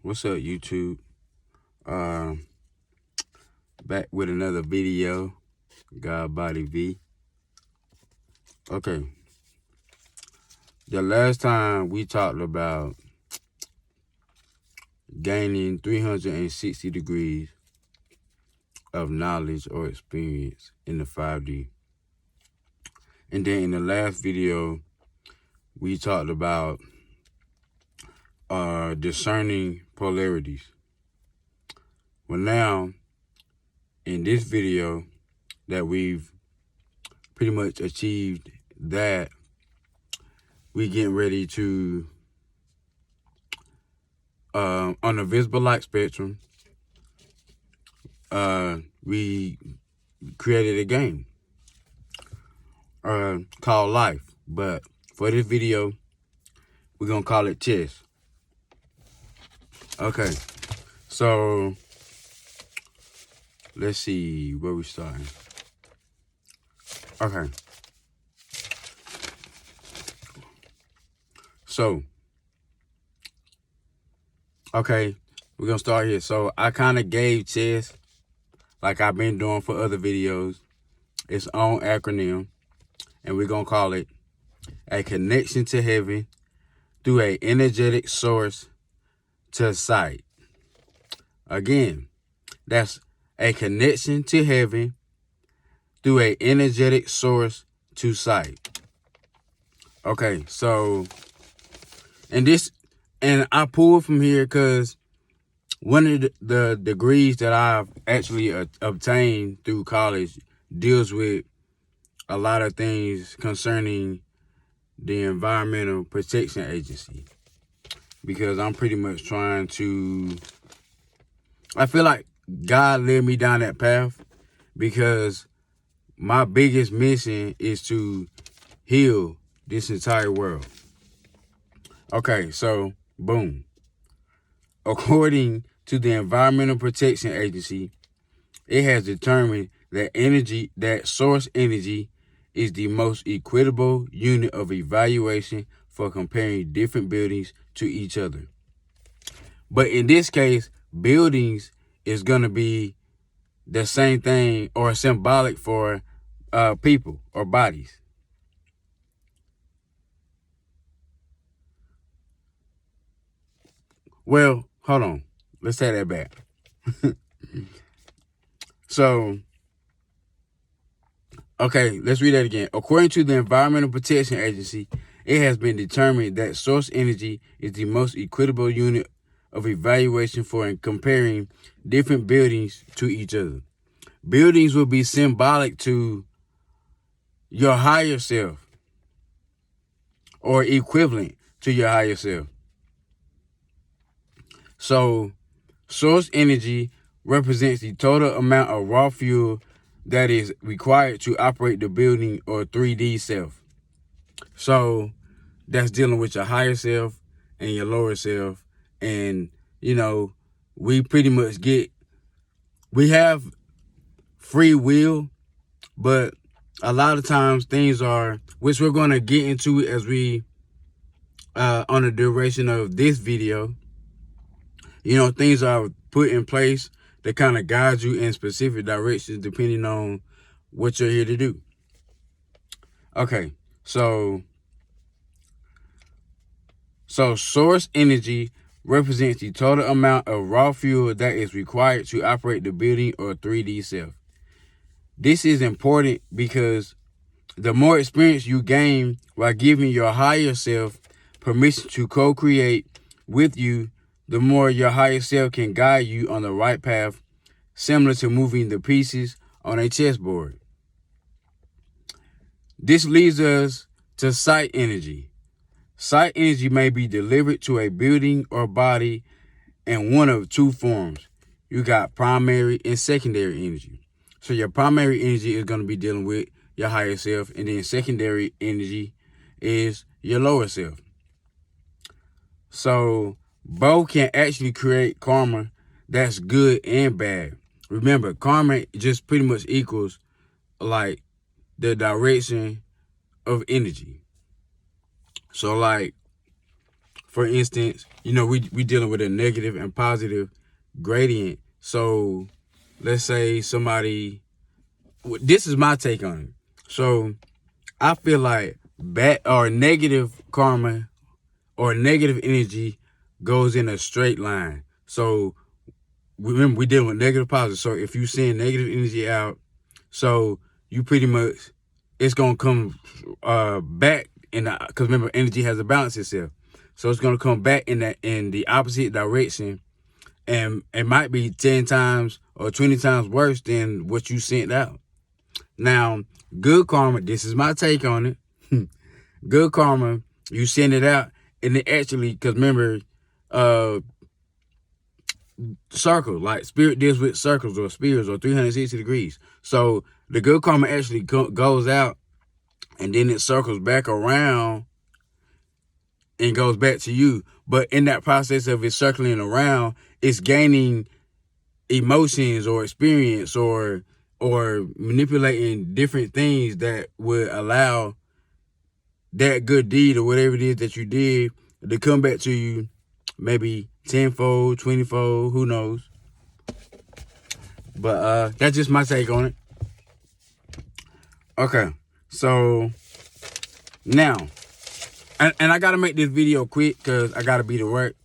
What's up, YouTube? Back with another video. God Body V. Okay. The last time we talked about gaining 360 degrees of knowledge or experience in the 5D. And then in the last video, we talked about discerning polarities. Well, now, in this video that we've pretty much achieved that, we getting ready to, on the visible light spectrum, we created a game called Life. But for this video, we're going to call it Chess. Okay, so let's see where we starting. Okay. So, okay, we're going to start here. So, I kind of gave chess, like I've been doing for other videos, its own acronym, and we're going to call it a connection to heaven through an energetic source to sight. Again, that's a connection to heaven through an energetic source to sight. Okay, so, and I pulled from here because one of the degrees that I've actually obtained through college deals with a lot of things concerning the Environmental Protection Agency. Because I'm pretty much trying to, I feel like God led me down that path because my biggest mission is to heal this entire world. Okay, so boom. According to the Environmental Protection Agency, it has determined that source energy is the most equitable unit of evaluation for comparing different buildings to each other. But in this case, buildings is going to be the same thing or symbolic for people or bodies. Well, hold on. Let's take that back. So, okay, let's read that again. According to the Environmental Protection Agency, it has been determined that source energy is the most equitable unit of evaluation for comparing different buildings to each other. Buildings will be symbolic to your higher self or equivalent to your higher self. So, source energy represents the total amount of raw fuel that is required to operate the building or 3D self. So, that's dealing with your higher self and your lower self. And, you know, we pretty much we have free will, but a lot of times things are, which we're going to get into as we, on the duration of this video, you know, things are put in place to kind of guide you in specific directions depending on what you're here to do. Okay, so source energy represents the total amount of raw fuel that is required to operate the building or 3D self. This is important because the more experience you gain while giving your higher self permission to co-create with you, the more your higher self can guide you on the right path, similar to moving the pieces on a chessboard. This leads us to sight energy. Sight energy may be delivered to a building or body in one of two forms. You got primary and secondary energy. So your primary energy is going to be dealing with your higher self, and then secondary energy is your lower self. So both can actually create karma that's good and bad. Remember, karma just pretty much equals like the direction of energy. So like, for instance, you know, we dealing with a negative and positive gradient. So let's say somebody, this is my take on it. So I feel like bad or negative karma or negative energy goes in a straight line. So remember, we dealing with negative positive. So if you send negative energy out, so you pretty much, it's gonna come back because remember, energy has to balance itself. So it's gonna come back in the opposite direction, and it might be 10 times or 20 times worse than what you sent out. Now, good karma, this is my take on it. Good karma, you send it out, and it actually, because remember, circle, like spirit deals with circles or spheres or 360 degrees. So the good karma actually goes out, and then it circles back around and goes back to you. But in that process of it circling around, it's gaining emotions or experience or manipulating different things that would allow that good deed or whatever it is that you did to come back to you, maybe 10-fold, 20-fold, who knows. But that's just my take on it. Okay, so now, and I gotta make this video quick because I gotta be to work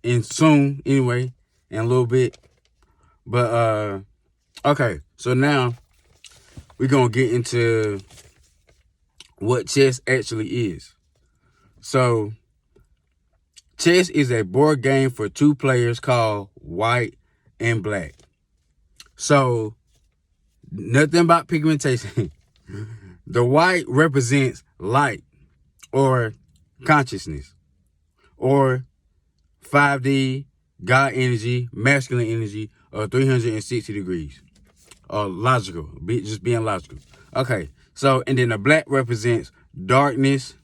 in soon anyway, in a little bit. But okay, so now we're gonna get into what chess actually is. So chess is a board game for two players called white and black. So nothing about pigmentation. The white represents light or consciousness or 5D, God energy, masculine energy, or 360 degrees. Or logical, just being logical. Okay, so, and then the black represents darkness,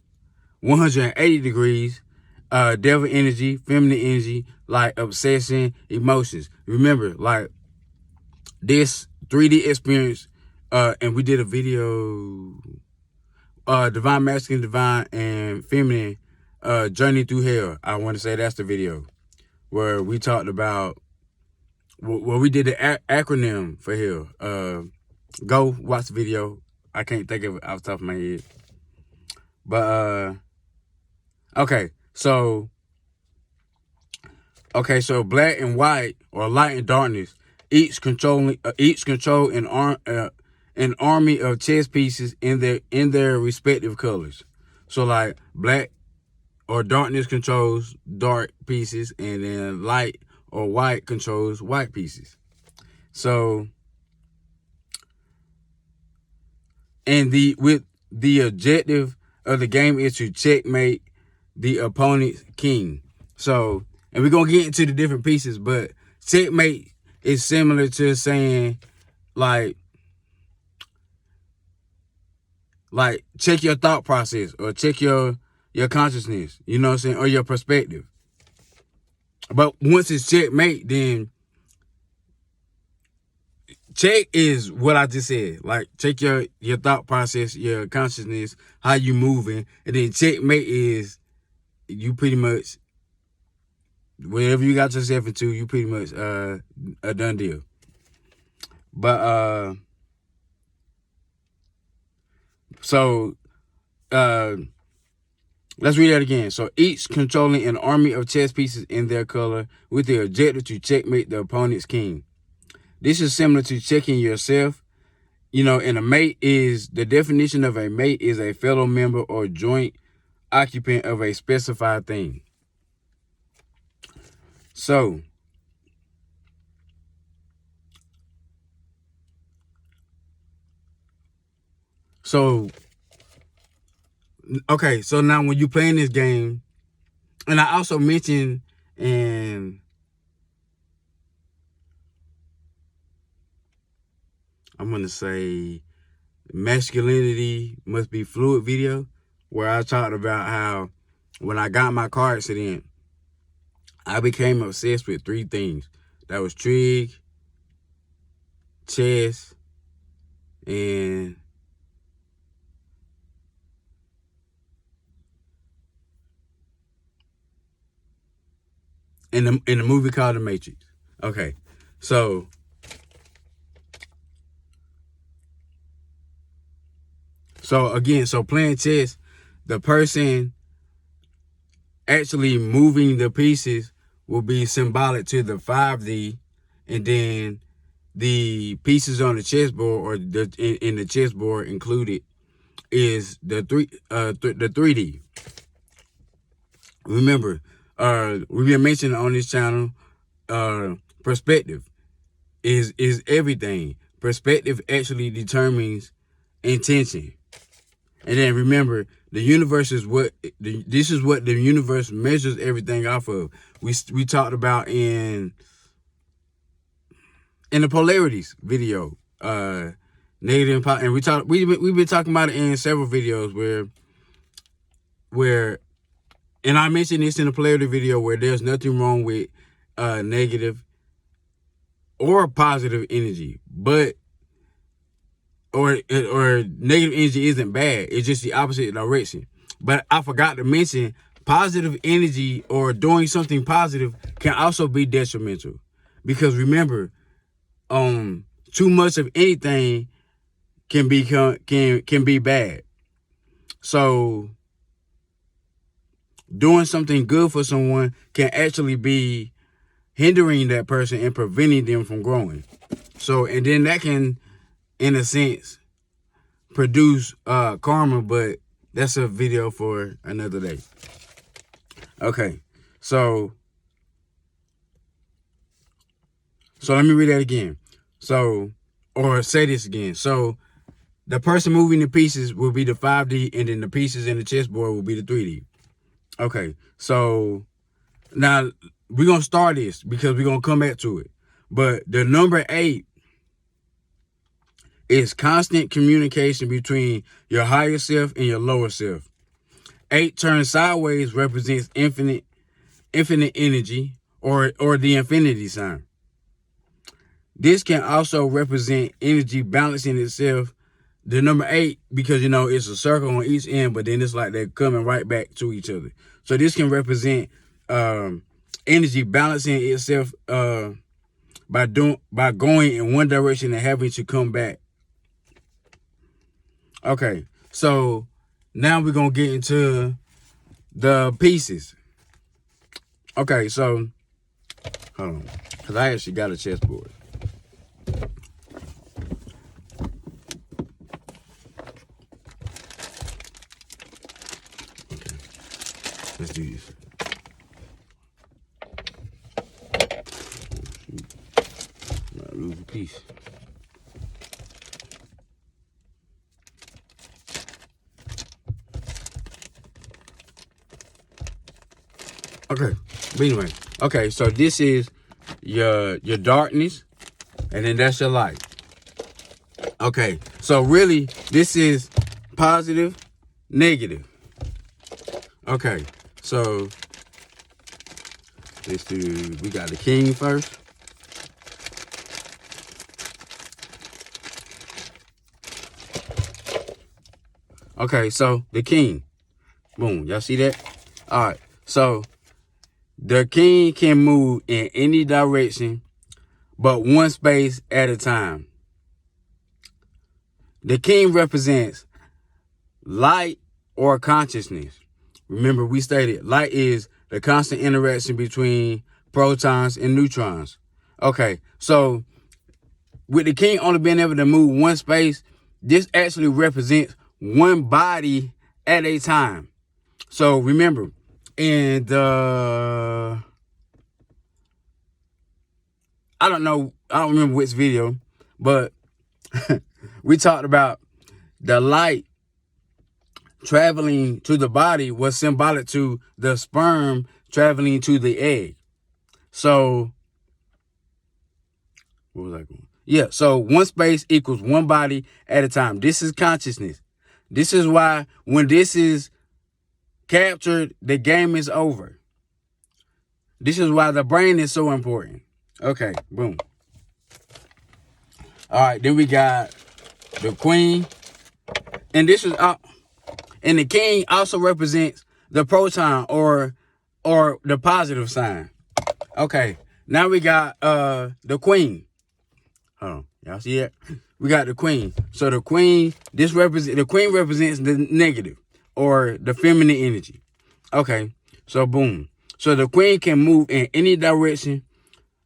180 degrees, devil energy, feminine energy, like obsession, emotions. Remember, like this 3D experience, and we did a video, divine masculine, divine and feminine, journey through hell. I want to say that's the video where we talked about, well, we did the acronym for hell. Go watch the video. I can't think of it off the top of my head. But okay, so black and white, or light and darkness, each control an army of chess pieces in their respective colors. So like black or darkness controls dark pieces, and then light or white controls white pieces. So, and the objective of the game is to checkmate the opponent's king. So, and we're gonna get into the different pieces, but checkmate is similar to saying like check your thought process or check your consciousness, you know what I'm saying, or your perspective. But once it's checkmate, then check is what I just said. Like, check your thought process, your consciousness, how you moving. And then checkmate is you pretty much, whatever you got yourself into, you pretty much a done deal. But so let's read that again. So each controlling an army of chess pieces in their color with the objective to checkmate the opponent's king. This is similar to checking yourself. You know, and a mate is, the definition of a mate is a fellow member or joint occupant of a specified thing. So, okay, so now when you playing this game, and I also mentioned, and I'm going to say masculinity must be fluid video, where I talked about how when I got my car accident, I became obsessed with three things. That was trig, chess, and in the movie called The Matrix. Okay, so again, so playing chess, the person actually moving the pieces will be symbolic to the 5D, and then the pieces on the chessboard or in the chessboard included is the 3D. Remember, we've been mentioning on this channel, perspective is everything. Perspective actually determines intention. And then remember, the universe is this is what the universe measures everything off of. We talked about in the polarities video, negative and we've been talking about it in several videos where and I mentioned this in the polarity video, where there's nothing wrong with negative or positive energy, but or negative energy isn't bad. It's just the opposite direction. But I forgot to mention, positive energy or doing something positive can also be detrimental, because remember, too much of anything can be bad. So doing something good for someone can actually be hindering that person and preventing them from growing. So, and then that can, in a sense, produce karma, but that's a video for another day. Okay, so let me read that again. So, or say this again. So the person moving the pieces will be the 5D, and then the pieces in the chessboard will be the 3D. Okay, so now we're going to start this because we're going to come back to it. But the number 8 is constant communication between your higher self and your lower self. 8 turned sideways represents infinite energy, or the infinity sign. This can also represent energy balancing itself. The number 8, because, it's a circle on each end, but then it's like they're coming right back to each other. So this can represent energy balancing itself by going in one direction and having to come back. Okay, so now we're going to get into the pieces. Okay, so hold on, because I actually got a chessboard. Let's do this. Might lose a piece. Okay, but anyway, okay, so this is your darkness, and then that's your light. Okay, so really, this is positive, negative. Okay, so we got the king first. Okay, so the king. Boom, y'all see that? All right, so the king can move in any direction, but one space at a time. The king represents light or consciousness. Remember, we stated light is the constant interaction between protons and neutrons. Okay, so with the king only being able to move one space, this actually represents one body at a time. So remember, in the, I don't remember which video, but we talked about the light traveling to the body was symbolic to the sperm traveling to the egg. So, what was I going? Yeah, so one space equals one body at a time. This is consciousness. This is why when this is captured, the game is over. This is why the brain is so important. Okay, boom. All right, then we got the queen. And this is and the king also represents the proton or the positive sign. Okay, now we got the queen. Hold on, y'all see it? We got the queen. So the queen, the queen represents the negative or the feminine energy. Okay, so boom. So the queen can move in any direction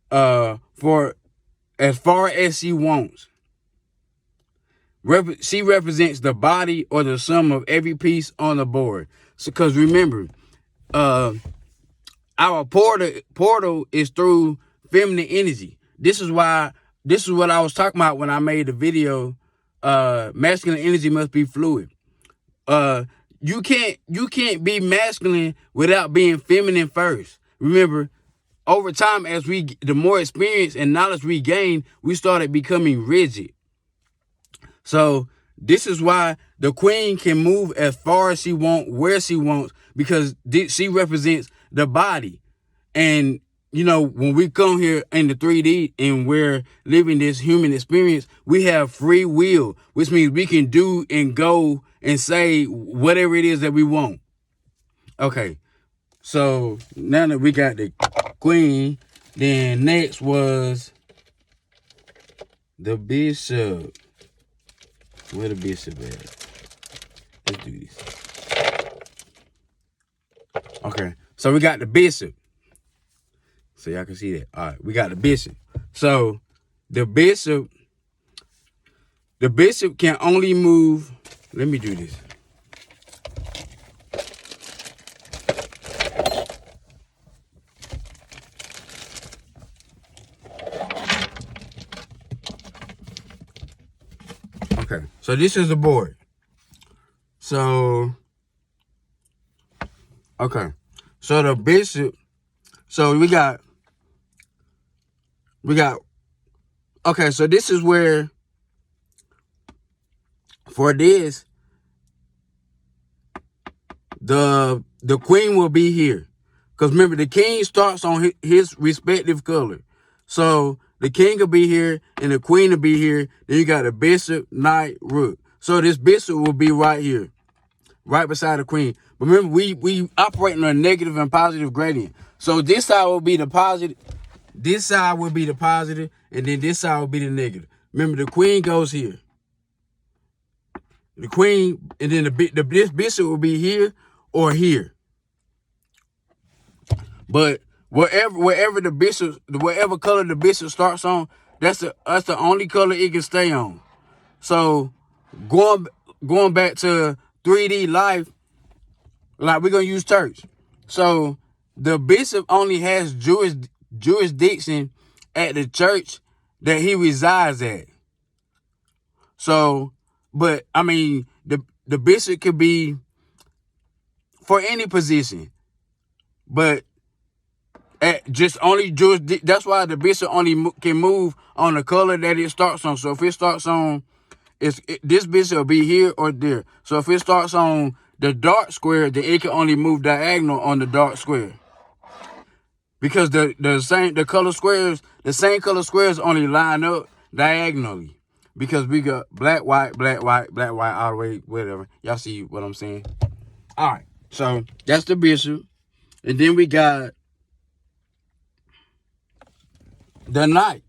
for as far as she wants. She represents the body or the sum of every piece on the board. So, because remember, our portal is through feminine energy. This is what I was talking about when I made the video. Masculine energy must be fluid. You can't be masculine without being feminine first. Remember, over time, the more experience and knowledge we gain, we started becoming rigid. So this is why the queen can move as far as she wants, where she wants, because she represents the body. And, when we come here in the 3D and we're living this human experience, we have free will, which means we can do and go and say whatever it is that we want. Okay, so now that we got the queen, then next was the bishop. Where the bishop at? Let's do this. Okay, so we got the bishop. So y'all can see that. All right, we got the bishop. So the bishop can only move. Let me do this. Okay, so this is the board. So, okay, so the bishop, so we got, okay, so this is where, for this, the queen will be here. Because remember, the king starts on his respective color. So the king will be here and the queen will be here. Then you got the bishop, knight, rook. So this bishop will be right here, right beside the queen. But remember, we operate on a negative and positive gradient. So this side will be the positive. This side will be the positive, and then this side will be the negative. Remember, the queen goes here. The queen, and then this bishop will be here or here. But wherever the bishop, whatever color the bishop starts on, that's the only color it can stay on. So going back to 3D life, like we're gonna use church. So the bishop only has jurisdiction at the church that he resides at. So, but I mean, the bishop could be for any position, but at just only jurisdiction. That's why the bishop only can move on the color that it starts on. So if it starts on, this bishop will be here or there. So if it starts on the dark square, then it can only move diagonal on the dark square. Because the same color squares only line up diagonally. Because we got black, white, all the way, whatever. Y'all see what I'm saying? All right. So that's the bishop. And then we got the knight.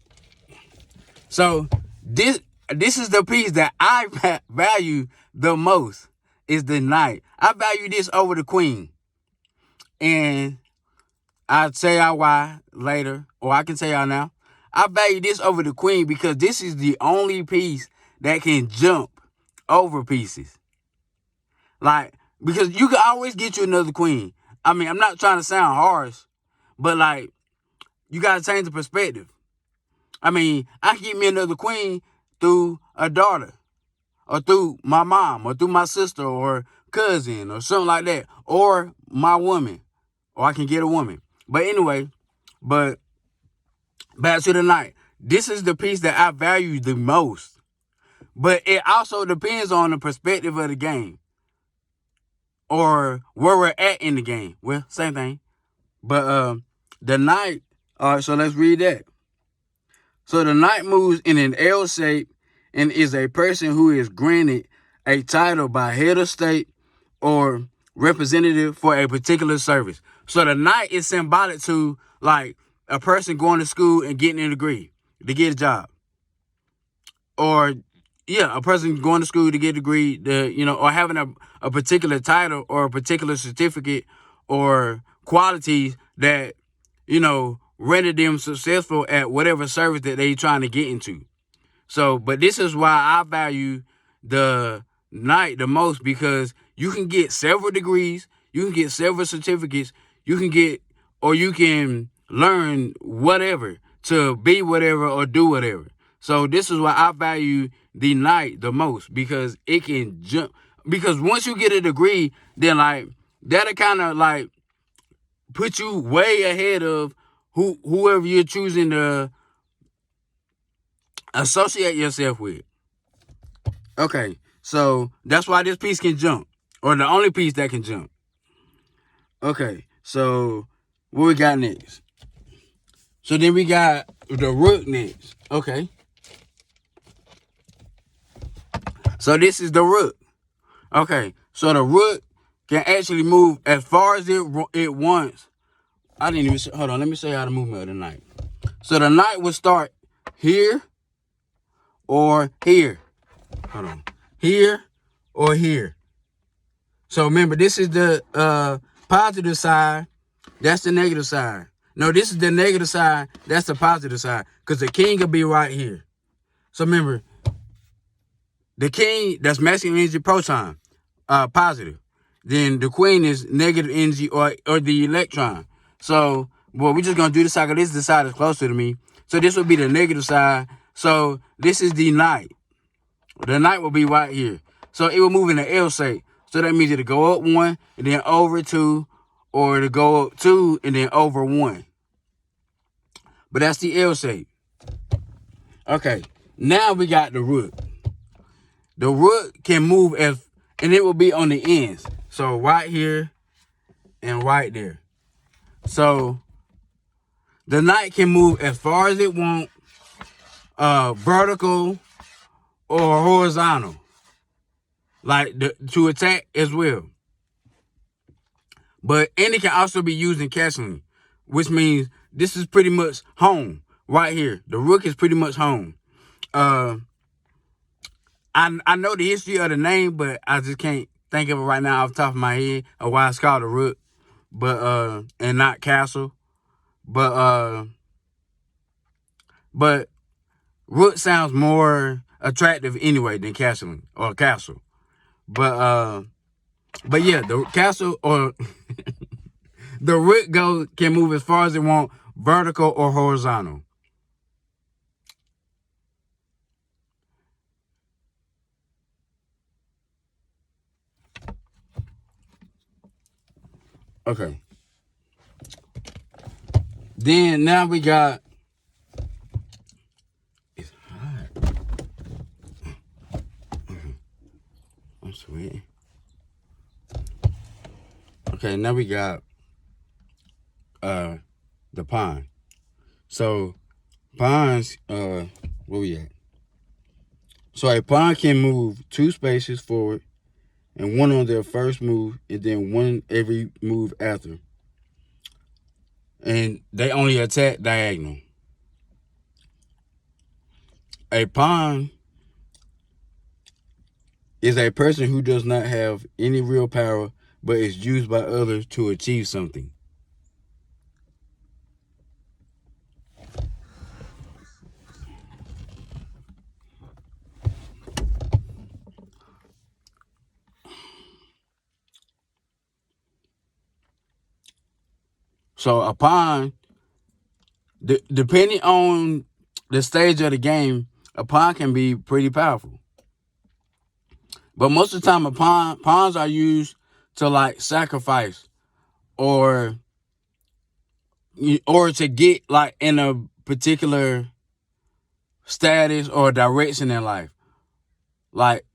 So this is the piece that I value the most, is the knight. I value this over the queen. And I'll tell y'all why later, or I can tell y'all now. I value this over the queen because this is the only piece that can jump over pieces. Like, because you can always get you another queen. I mean, I'm not trying to sound harsh, but like, you got to change the perspective. I mean, I can get me another queen through a daughter, or through my mom, or through my sister, or cousin, or something like that, or my woman, or I can get a woman. But anyway, back to the knight. This is the piece that I value the most. But it also depends on the perspective of the game, or where we're at in the game. Well, same thing. But the knight, all right, so let's read that. So the knight moves in an L shape and is a person who is granted a title by head of state or representative for a particular service. So the knight is symbolic to, like, a person going to school and getting a degree to get a job. Or, yeah, a person going to school to get a degree, or having a particular title or a particular certificate or qualities that, render them successful at whatever service that they're trying to get into. So, but this is why I value the night the most, because you can get several degrees, you can get several certificates, you can learn whatever to be whatever or do whatever. So this is why I value the night the most, because it can jump. Because once you get a degree, then that'll kind of put you way ahead of whoever you're choosing to associate yourself with. Okay, so that's why this piece can jump, or the only piece that can jump. Okay, so what we got next? So then we got the rook next. Okay. So this is the rook. Okay, so the rook can actually move as far as it wants. I didn't even hold on. Let me show you how the movement of the knight. So the knight would start here or here. Hold on. Here or here. So remember, this is the positive side. That's the negative side. No, this is the negative side. That's the positive side. Because the king will be right here. So remember, the king, that's masculine energy, proton, positive. Then the queen is negative energy or the electron. So, well, we're just going to do the side, because this is the side that's closer to me. So this would be the negative side. So this is the knight. The knight will be right here. So it will move in the L shape. So that means it'll go up 1 and then over 2, or it'll go up 2 and then over 1. But that's the L shape. Okay, now we got the rook. The rook can move and it will be on the ends. So right here and right there. So the knight can move as far as it wants, vertical or horizontal, to attack as well. And it can also be used in castling, which means this is pretty much home right here. The rook is pretty much home. I know the history of the name, but I just can't think of it right now off the top of my head of why it's called a rook, and not castle. But rook sounds more attractive anyway than castling or castle. But yeah, the castle or the rook can move as far as it wants, vertical or horizontal. Okay. Then now we got. It's hot. I'm sweating. Okay, now we got the pawn. So pawns, where we at? So a pawn can move 2 spaces forward and 1 on their first move, and then 1 every move after. And they only attack diagonal. A pawn is a person who does not have any real power, but is used by others to achieve something. So a pawn, depending on the stage of the game, a pawn can be pretty powerful. But most of the time, pawns are used to sacrifice or to get in a particular status or direction in life.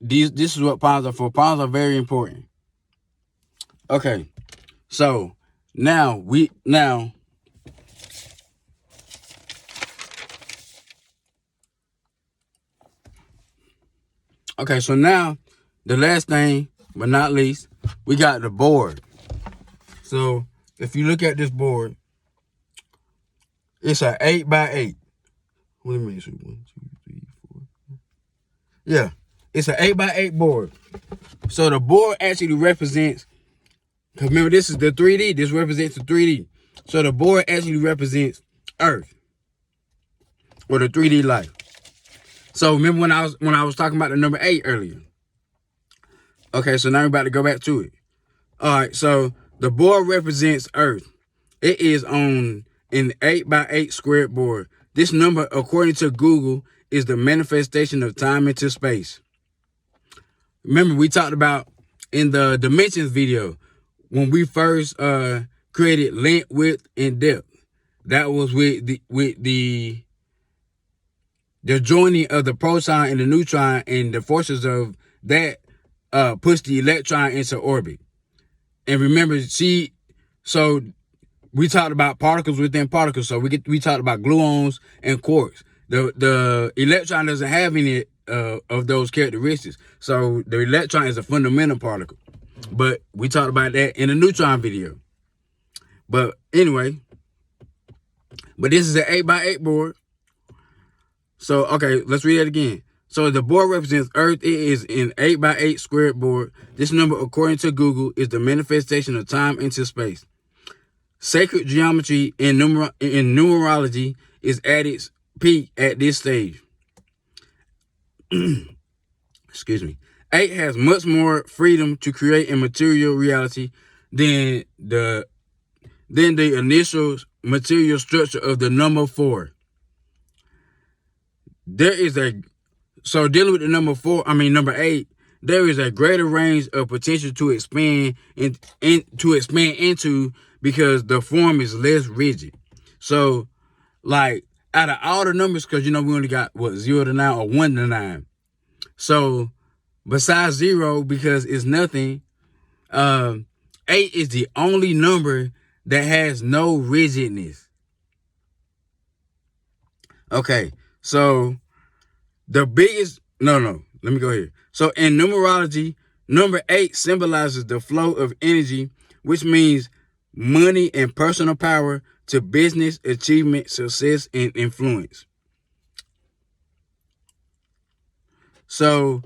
This is what pawns are for. Pawns are very important. Okay, so now okay, so now the last thing, but not least, we got the board. So if you look at this board, It's an 8x8. Let me make sure. 1, 2, 3, 4. Yeah, it's an 8x8 board. So the board actually represents. Cause remember, this is the 3D. This represents the 3D. So the board actually represents Earth, or the 3D life. So remember when I was talking about the number 8 earlier. Okay, so now we're about to go back to it. All right, so the board represents Earth. It is on an 8x8 squared board. This number, according to Google, is the manifestation of time into space. Remember, we talked about in the dimensions video when we first created length, width, and depth. That was with the joining of the proton and the neutron, and the forces of that push the electron into orbit. And remember, so we talked about particles within particles. So we talked about gluons and quarks. The electron doesn't have any of those characteristics. So the electron is a fundamental particle. But we talked about that in the neutron video. But anyway, this is an 8x8 board. So, okay, let's read it again. So the board represents Earth. It is an 8x8 squared board. This number, according to Google, is the manifestation of time into space. Sacred geometry in numerology is at its peak at this stage. Excuse me. 8 has much more freedom to create a material reality than the initial material structure of the number 4. Dealing with the number 8, there is a greater range of potential to expand into because the form is less rigid. So, like, out of all the numbers, because we only got 0 to 9 or 1 to 9. So, besides 0, because it's nothing, 8 is the only number that has no rigidness. Okay, so let me go here. So in numerology, number 8 symbolizes the flow of energy, which means money and personal power to business, achievement, success, and influence. So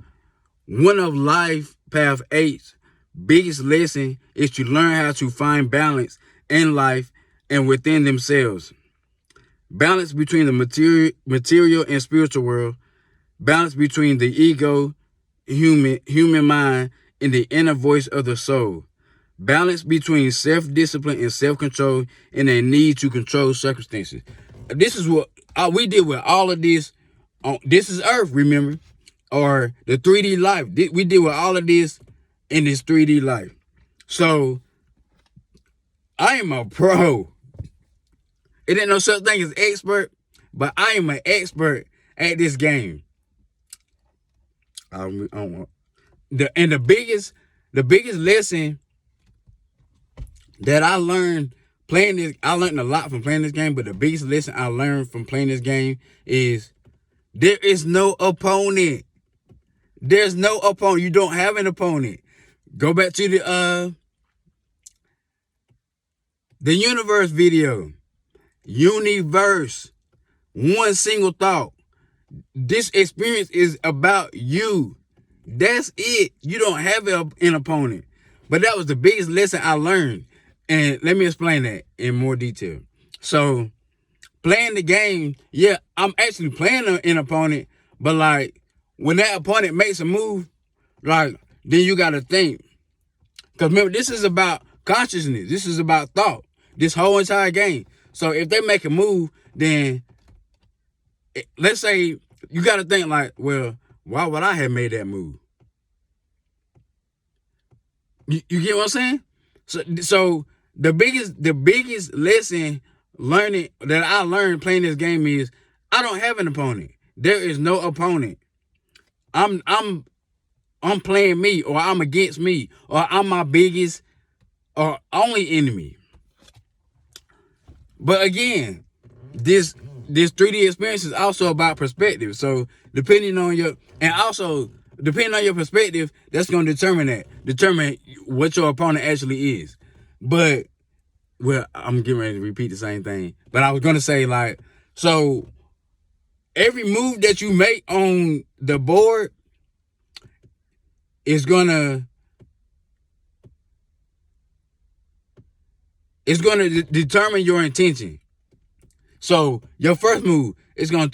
one of life path 8's biggest lesson is to learn how to find balance in life and within themselves. Balance between the material and spiritual world. Balance between the ego, human mind, and the inner voice of the soul. Balance between self-discipline and self-control and a need to control circumstances. This is what we did with all of this. This is Earth, remember? Or the 3D life. We did with all of this in this 3D life. So, I am a pro. It ain't no such thing as expert, but I am an expert at this game. The biggest lesson that I learned playing this, I learned a lot from playing this game, but the biggest lesson I learned from playing this game is there is no opponent. There's no opponent. You don't have an opponent. Go back to the universe video. Universe. One single thought. This experience is about you. That's it. You don't have an opponent. But that was the biggest lesson I learned. And let me explain that in more detail. So, playing the game, yeah, I'm actually playing an opponent. But, like, when that opponent makes a move, like, then you got to think. Because remember, this is about consciousness. This is about thought. This whole entire game. So, if they make a move, then let's say you got to think like, well, why would I have made that move? You get what I'm saying? So the biggest lesson learning that I learned playing this game is I don't have an opponent. There is no opponent. I'm playing me, or I'm against me, or I'm my biggest or only enemy. But again, this 3D experience is also about perspective. So depending on your perspective, that's going to determine what your opponent actually is. But well, I'm getting ready to repeat the same thing. But I was gonna say, like, so every move that you make on the board is gonna determine your intention. So your first move is gonna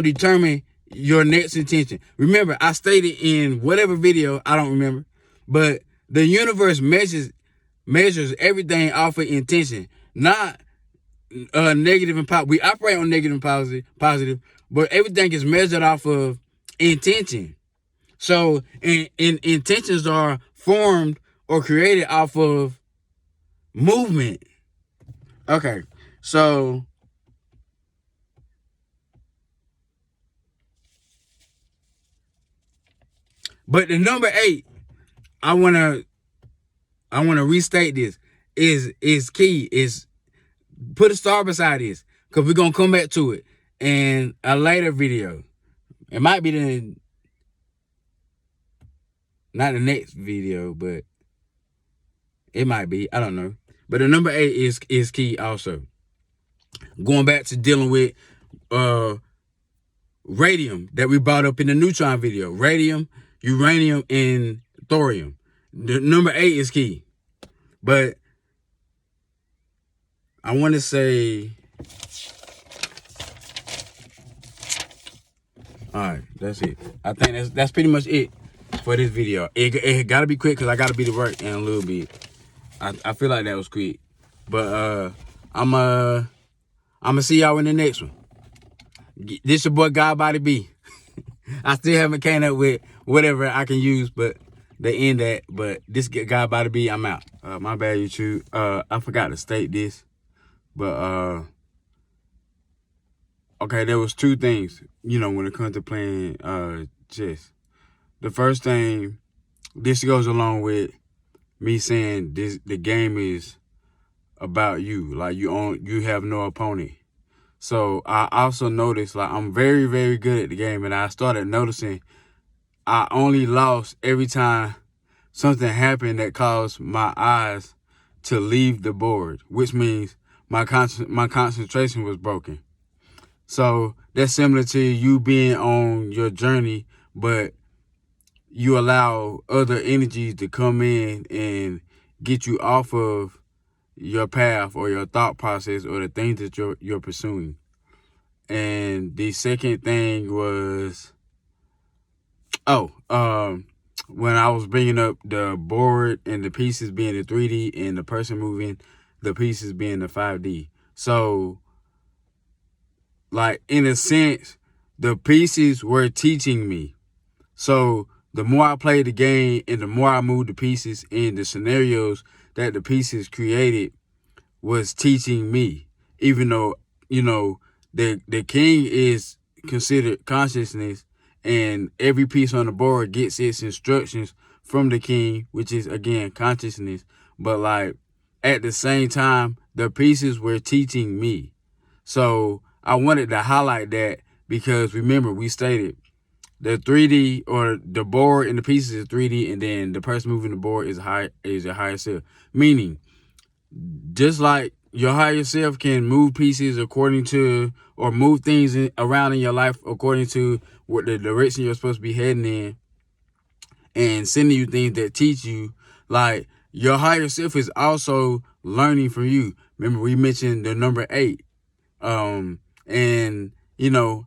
determine your next intention. Remember, I stated in whatever video, I don't remember, but the universe measures everything off of intention, not negative and positive. We operate on negative and positive, but everything is measured off of intention. So intentions are formed or created off of movement. Okay, so but the number 8, I wanna restate this, is key. Is put a star beside this, because we're gonna come back to it in a later video. It might be not the next video, but it might be. I don't know. But the number 8 is key also. Going back to dealing with radium that we brought up in the neutron video. Radium, uranium, and thorium. The number 8 is key. But I want to say, all right, that's it. I think that's pretty much it for this video. It got to be quick because I got to be to work in a little bit. I feel like that was quick. But I'm gonna see y'all in the next one. This your boy God Body B. I still haven't came up with whatever I can use, but they end that. But this God Body B, I'm out. My bad, YouTube. I forgot to state this, but okay, there was 2 things, when it comes to playing chess. The first thing, this goes along with me saying the game is about you. Like you have no opponent. So I also noticed, like, I'm very, very good at the game, and I started noticing I only lost every time something happened that caused my eyes to leave the board, which means my concentration was broken. So that's similar to you being on your journey, but you allow other energies to come in and get you off of your path or your thought process or the things that you're pursuing. And the second thing was, when I was bringing up the board and the pieces being the 3D and the person moving, the pieces being the 5D. So, like, in a sense, the pieces were teaching me. So the more I played the game and the more I moved the pieces in the scenarios that the pieces created was teaching me. Even though, the king is considered consciousness, and every piece on the board gets its instructions from the king, which is, again, consciousness. But, like, at the same time, the pieces were teaching me. So I wanted to highlight that because, remember, we stated the 3D or the board and the pieces is 3D, and then the person moving the board is a higher self. Meaning, just like your higher self can move pieces according to, or move things around in your life according to what the direction you're supposed to be heading in, and sending you things that teach you, like, your higher self is also learning from you. Remember, we mentioned the number 8, and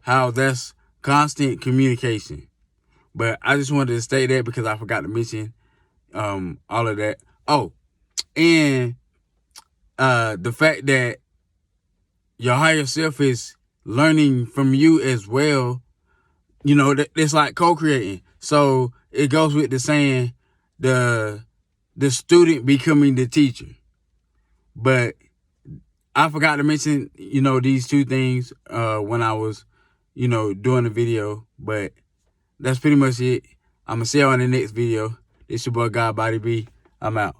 how that's constant communication. But I just wanted to state that because I forgot to mention all of that. Oh, and the fact that your higher self is learning from you as well, it's like co-creating. So it goes with the saying, the student becoming the teacher. But I forgot to mention, these 2 things when I was, doing the video. But that's pretty much it. I'm going to see you on the next video. It's your boy God Body B. I'm out.